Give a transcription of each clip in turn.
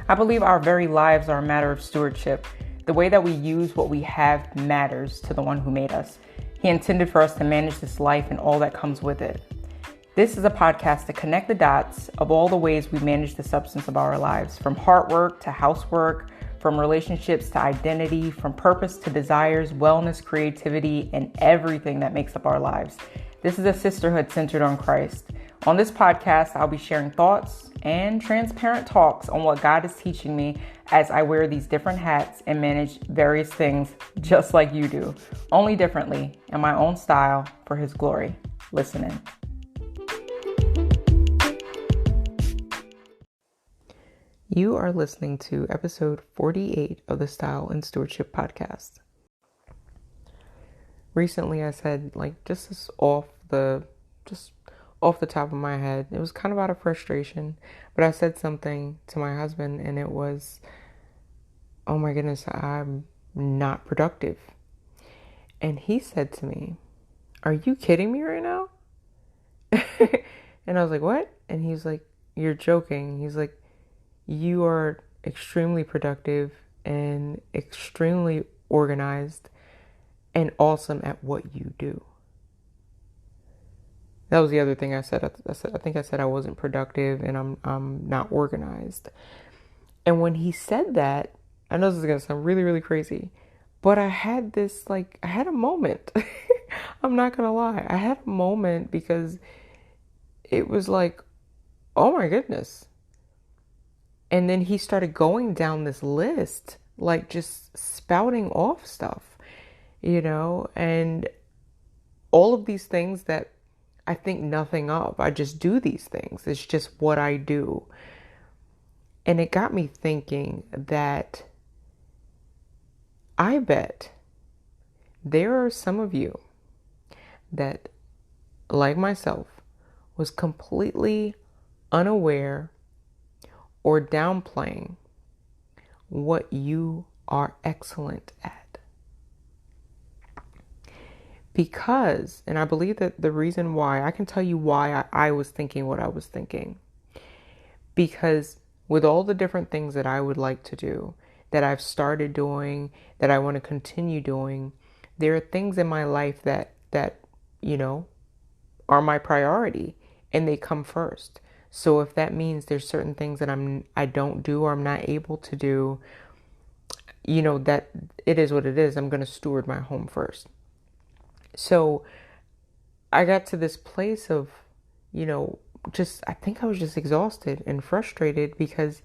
I believe our very lives are a matter of stewardship. The way that we use what we have matters to the one who made us. He intended for us to manage this life and all that comes with it. This is a podcast to connect the dots of all the ways we manage the substance of our lives, from hard work to housework, from relationships to identity, from purpose to desires, wellness, creativity, and everything that makes up our lives. This is a sisterhood centered on Christ. On this podcast, I'll be sharing thoughts and transparent talks on what God is teaching me as I wear these different hats and manage various things just like you do, only differently, in my own style for His glory. Listen in. You are listening to episode 48 of the Style and Stewardship podcast. Recently I said, just off the top of my head, it was kind of out of frustration, but I said something to my husband and it was, oh my goodness, I'm not productive. And he said to me, are you kidding me right now? And I was like, what? And he's like, you're joking. He's like, you are extremely productive and extremely organized and awesome at what you do. That was the other thing I said. I think I said I wasn't productive and I'm not organized. And when he said that, I know this is going to sound really, really crazy, but I had a moment. I'm not going to lie. I had a moment because it was like, oh my goodness. And then he started going down this list, just spouting off stuff, and all of these things that I think nothing of. I just do these things. It's just what I do. And it got me thinking that I bet there are some of you that, like myself, was completely unaware or downplaying what you are excellent at. Because, and I believe that the reason why, I can tell you why I was thinking what I was thinking. Because with all the different things that I would like to do, that I've started doing, that I want to continue doing, there are things in my life that are my priority and they come first. So if that means there's certain things that I don't do or I'm not able to do, that it is what it is. I'm going to steward my home first. So I got to this place of, I think I was just exhausted and frustrated because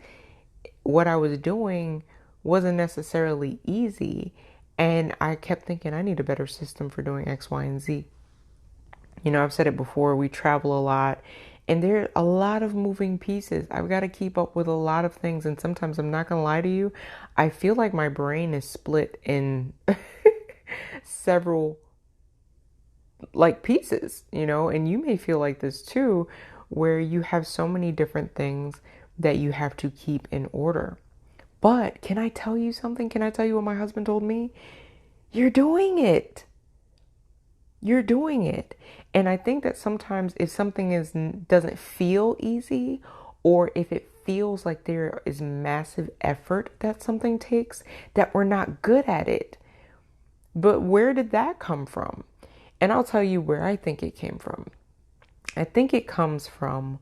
what I was doing wasn't necessarily easy. And I kept thinking I need a better system for doing X, Y, and Z. I've said it before, we travel a lot. And there are a lot of moving pieces. I've got to keep up with a lot of things. And sometimes, I'm not going to lie to you, I feel like my brain is split in several pieces, and you may feel like this too, where you have so many different things that you have to keep in order. But can I tell you something? Can I tell you what my husband told me? You're doing it. You're doing it. And I think that sometimes if something doesn't feel easy, or if it feels like there is massive effort that something takes, that we're not good at it. But where did that come from? And I'll tell you where I think it came from. I think it comes from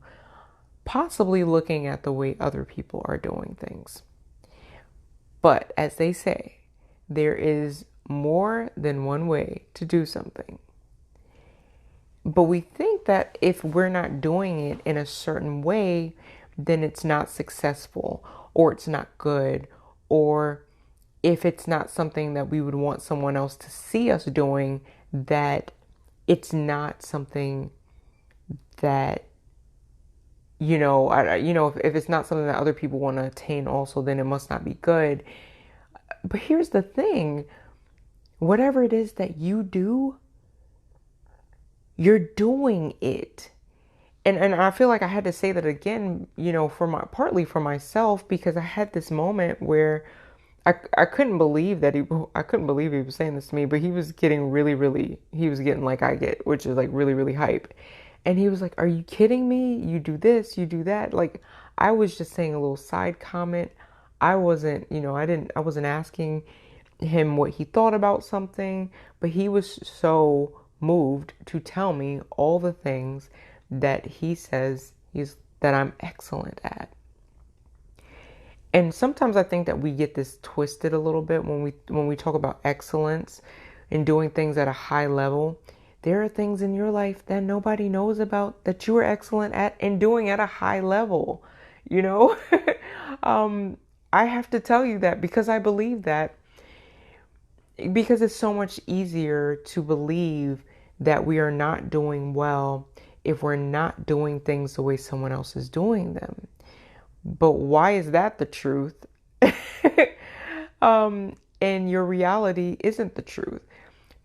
possibly looking at the way other people are doing things. But as they say, there is more than one way to do something. But we think that if we're not doing it in a certain way, then it's not successful, or it's not good, or if it's not something that we would want someone else to see us doing, that it's not something that, if it's not something that other people want to attain also, then it must not be good. But here's the thing, whatever it is that you do, you're doing it. And I feel like I had to say that again, partly for myself, because I had this moment where I couldn't believe that he was saying this to me, but he was getting he was getting like I get, which is really, really hype. And he was like, are you kidding me? You do this, you do that. I was just saying a little side comment. I wasn't, I wasn't asking him what he thought about something, but he was so moved to tell me all the things that he says that I'm excellent at. And sometimes I think that we get this twisted a little bit when we talk about excellence and doing things at a high level. There are things in your life that nobody knows about that you are excellent at and doing at a high level. You know, I have to tell you that because I believe that, because it's so much easier to believe that we are not doing well if we're not doing things the way someone else is doing them. But why is that the truth? And your reality isn't the truth.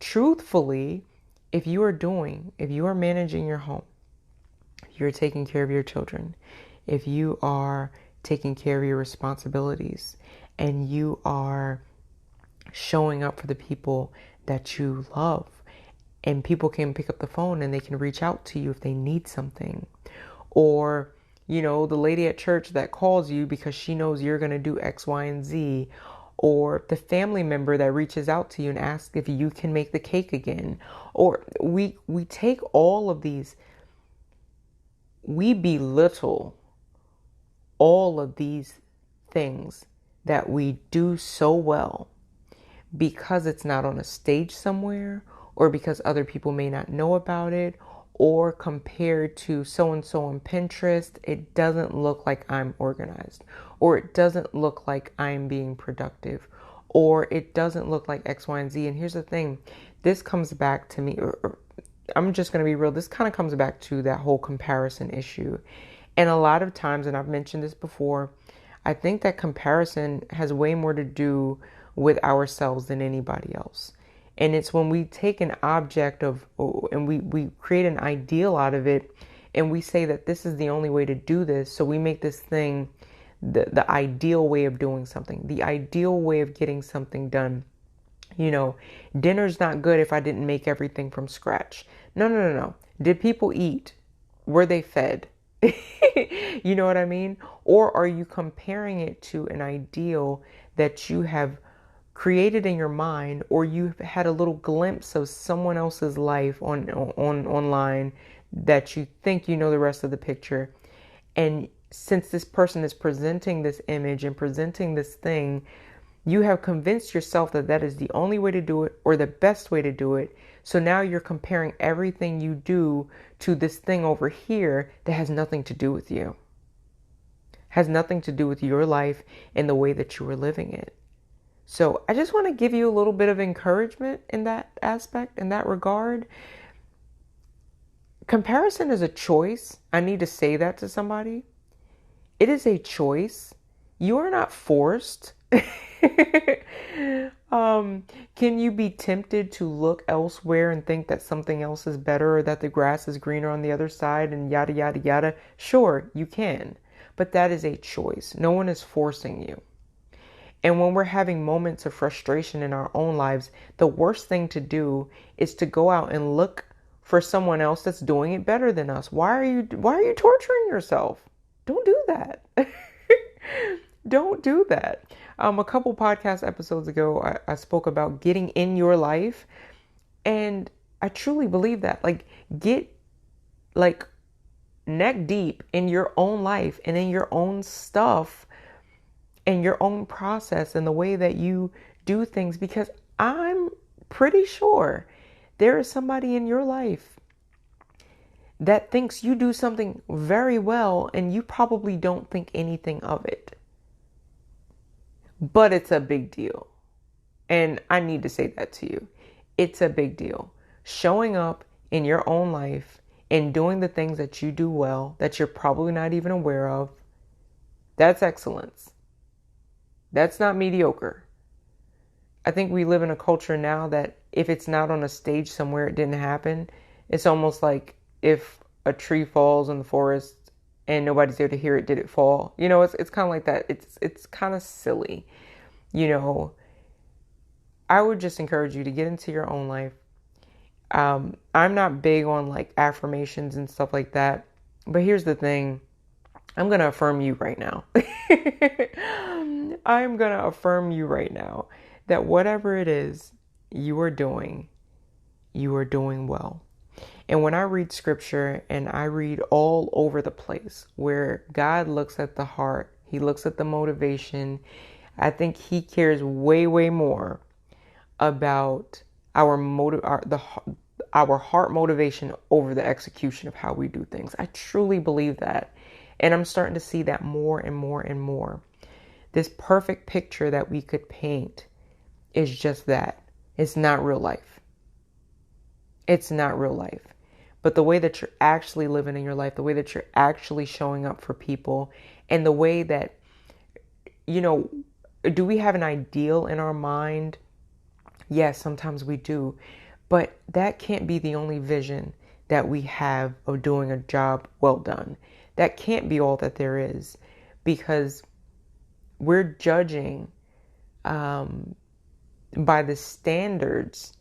Truthfully, if you are managing your home, you're taking care of your children, if you are taking care of your responsibilities, and you are showing up for the people that you love, and people can pick up the phone and they can reach out to you if they need something, or the lady at church that calls you because she knows you're going to do X, Y, and Z, or the family member that reaches out to you and asks if you can make the cake again. Or we take all of these, we belittle all of these things that we do so well because it's not on a stage somewhere, or because other people may not know about it, or compared to so-and-so on Pinterest, it doesn't look like I'm organized, or it doesn't look like I'm being productive, or it doesn't look like X, Y, and Z. And here's the thing, this comes back to me, or I'm just going to be real, this kind of comes back to that whole comparison issue. And a lot of times, and I've mentioned this before, I think that comparison has way more to do with ourselves than anybody else. And it's when we take an object and we create an ideal out of it, and we say that this is the only way to do this. So we make this thing the ideal way of doing something, the ideal way of getting something done. Dinner's not good if I didn't make everything from scratch. No. Did people eat? Were they fed? You know what I mean? Or are you comparing it to an ideal that you have created in your mind, or you've had a little glimpse of someone else's life online that you think you know the rest of the picture? And since this person is presenting this image and presenting this thing, you have convinced yourself that that is the only way to do it, or the best way to do it. So now you're comparing everything you do to this thing over here that has nothing to do with you, has nothing to do with your life and the way that you are living it. So I just want to give you a little bit of encouragement in that aspect, in that regard. Comparison is a choice. I need to say that to somebody. It is a choice. You are not forced. Can you be tempted to look elsewhere and think that something else is better, or that the grass is greener on the other side, and yada, yada, yada? Sure, you can. But that is a choice. No one is forcing you. And when we're having moments of frustration in our own lives, the worst thing to do is to go out and look for someone else that's doing it better than us. Why are you torturing yourself? Don't do that. Don't do that. A couple podcast episodes ago, I spoke about getting in your life. And I truly believe that. Get neck deep in your own life and in your own stuff and your own process and the way that you do things, because I'm pretty sure there is somebody in your life that thinks you do something very well and you probably don't think anything of it. But it's a big deal. And I need to say that to you. It's a big deal. Showing up in your own life and doing the things that you do well, that you're probably not even aware of, that's excellence. That's not mediocre. I think we live in a culture now that if it's not on a stage somewhere, it didn't happen. It's almost like if a tree falls in the forest and nobody's there to hear it, did it fall? It's kind of like that. It's kind of silly. I would just encourage you to get into your own life. I'm not big on affirmations and stuff like that. But here's the thing. I'm going to affirm you right now. I'm going to affirm you right now that whatever it is you are doing well. And when I read scripture and I read all over the place where God looks at the heart, he looks at the motivation, I think he cares way, way more about our heart motivation over the execution of how we do things. I truly believe that. And I'm starting to see that more and more and more. This perfect picture that we could paint is just that. It's not real life. It's not real life. But the way that you're actually living in your life, the way that you're actually showing up for people, and the way that, do we have an ideal in our mind? Yes, sometimes we do. But that can't be the only vision that we have of doing a job well done. That can't be all that there is, because we're judging by the standards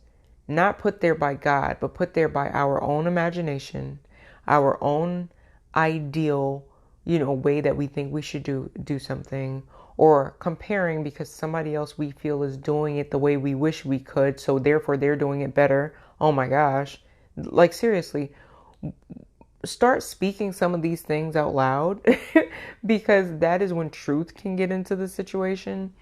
not put there by God, but put there by our own imagination, our own ideal, way that we think we should do something, or comparing because somebody else we feel is doing it the way we wish we could, so therefore they're doing it better. Oh my gosh. Like, seriously, start speaking some of these things out loud because that is when truth can get into the situation.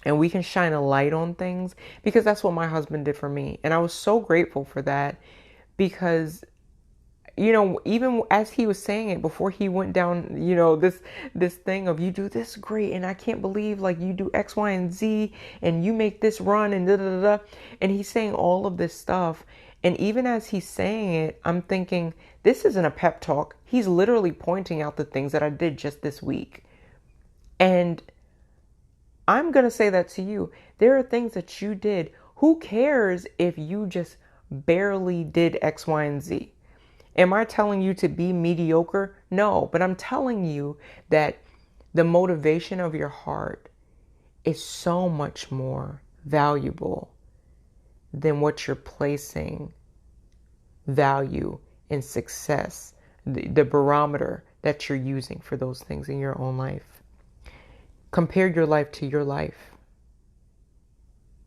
And we can shine a light on things, because that's what my husband did for me. And I was so grateful for that, because, even as he was saying it before he went down, this thing of, you do this great. And I can't believe, like, you do X, Y, and Z, and you make this run and da da da. And he's saying all of this stuff. And even as he's saying it, I'm thinking, this isn't a pep talk. He's literally pointing out the things that I did just this week. And I'm going to say that to you. There are things that you did. Who cares if you just barely did X, Y, and Z? Am I telling you to be mediocre? No, but I'm telling you that the motivation of your heart is so much more valuable than what you're placing value in success, the barometer that you're using for those things in your own life. Compare your life to your life.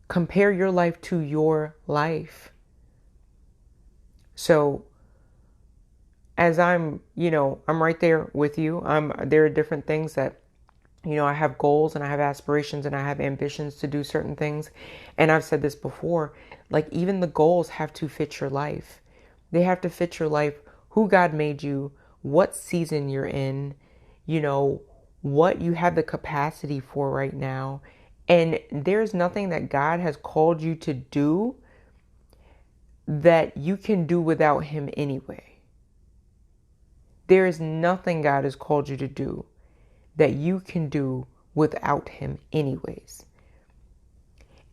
Compare your life to your life. So as I'm right there with you. There are different things that, I have goals and I have aspirations and I have ambitions to do certain things. And I've said this before, like, even the goals have to fit your life. They have to fit your life, who God made you, what season you're in, what you have the capacity for right now. And there's nothing that God has called you to do that you can do without him anyway. There is nothing God has called you to do that you can do without him anyways.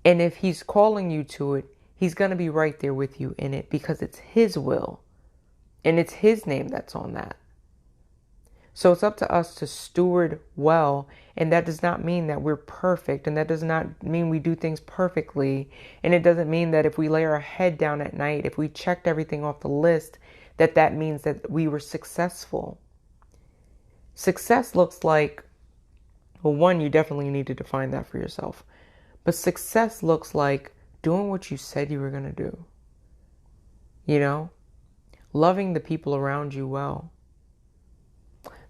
And if he's calling you to it, he's going to be right there with you in it, because it's his will and it's his name that's on that. So it's up to us to steward well. And that does not mean that we're perfect. And that does not mean we do things perfectly. And it doesn't mean that if we lay our head down at night, if we checked everything off the list, that means that we were successful. Success looks like, well, one, you definitely need to define that for yourself. But success looks like doing what you said you were going to do. Loving the people around you well.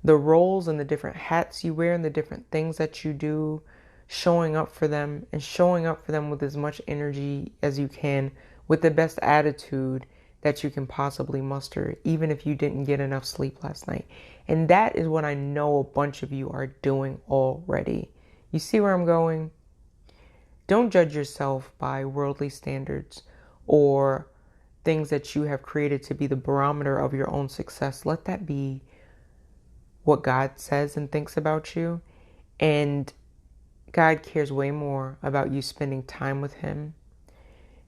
The roles and the different hats you wear and the different things that you do, showing up for them, and showing up for them with as much energy as you can, with the best attitude that you can possibly muster, even if you didn't get enough sleep last night. And that is what I know a bunch of you are doing already. You see where I'm going? Don't judge yourself by worldly standards or things that you have created to be the barometer of your own success. Let that be what God says and thinks about you. And God cares way more about you spending time with him,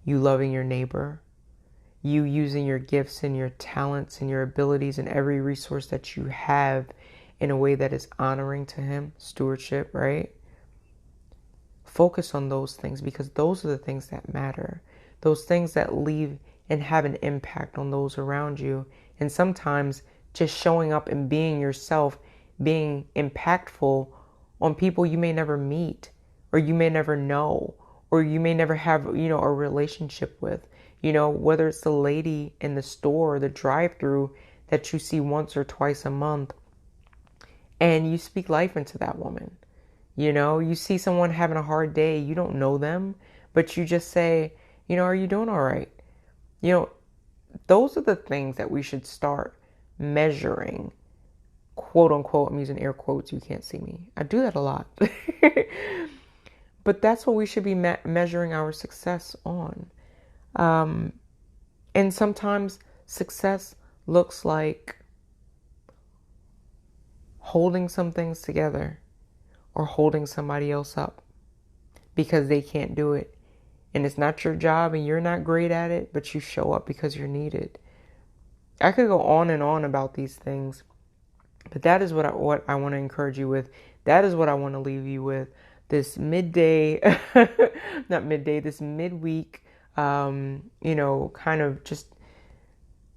you loving your neighbor, you using your gifts and your talents and your abilities and every resource that you have in a way that is honoring to him. Stewardship, right? Focus on those things, because those are the things that matter. Those things that leave and have an impact on those around you. And sometimes just showing up and being yourself being impactful on people you may never meet, or you may never know, or you may never have, a relationship with. Whether it's the lady in the store or the drive-through that you see once or twice a month, and you speak life into that woman. You see someone having a hard day, you don't know them, but you just say, are you doing all right? Those are the things that we should start measuring, quote unquote. I'm using air quotes. You can't see me. I do that a lot. But that's what we should be measuring our success on. And sometimes success looks like holding some things together or holding somebody else up because they can't do it. And it's not your job and you're not great at it, but you show up because you're needed. I could go on and on about these things, but that is what I want to encourage you with. That is what I want to leave you with. This midday, not midday, this midweek, kind of just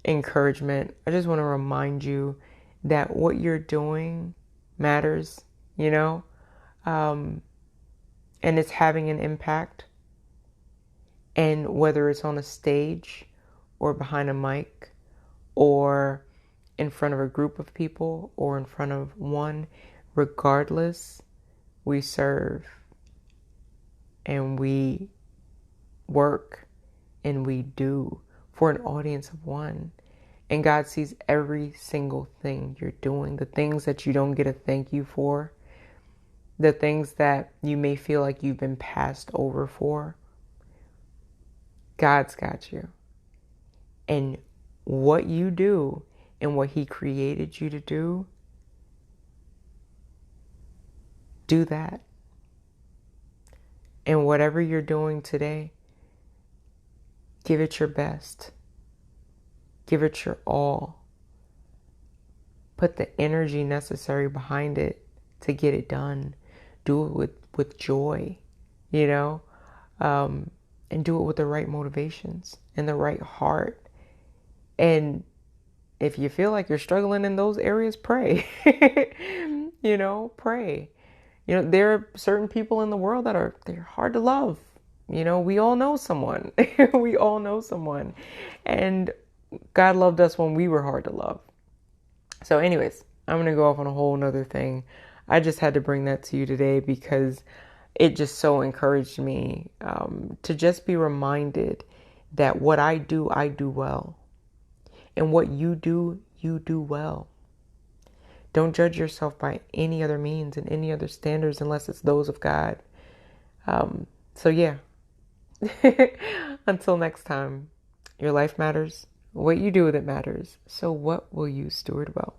encouragement. I just want to remind you that what you're doing matters, and it's having an impact. And whether it's on a stage or behind a mic or in front of a group of people or in front of one, regardless, we serve and we work and we do for an audience of one. And God sees every single thing you're doing, the things that you don't get a thank you for, the things that you may feel like you've been passed over for. God's got you. And what you do and what He created you to do that. And whatever you're doing today, give it your best. Give it your all. Put the energy necessary behind it to get it done. Do it with joy, and do it with the right motivations and the right heart. And if you feel like you're struggling in those areas, pray. Pray. There are certain people in the world they're hard to love. We all know someone. We all know someone. And God loved us when we were hard to love. So anyways, I'm going to go off on a whole nother thing. I just had to bring that to you today because it just so encouraged me to just be reminded that what I do well. And what you do well. Don't judge yourself by any other means and any other standards unless it's those of God. So yeah. Until next time, your life matters. What you do with it matters. So what will you steward well?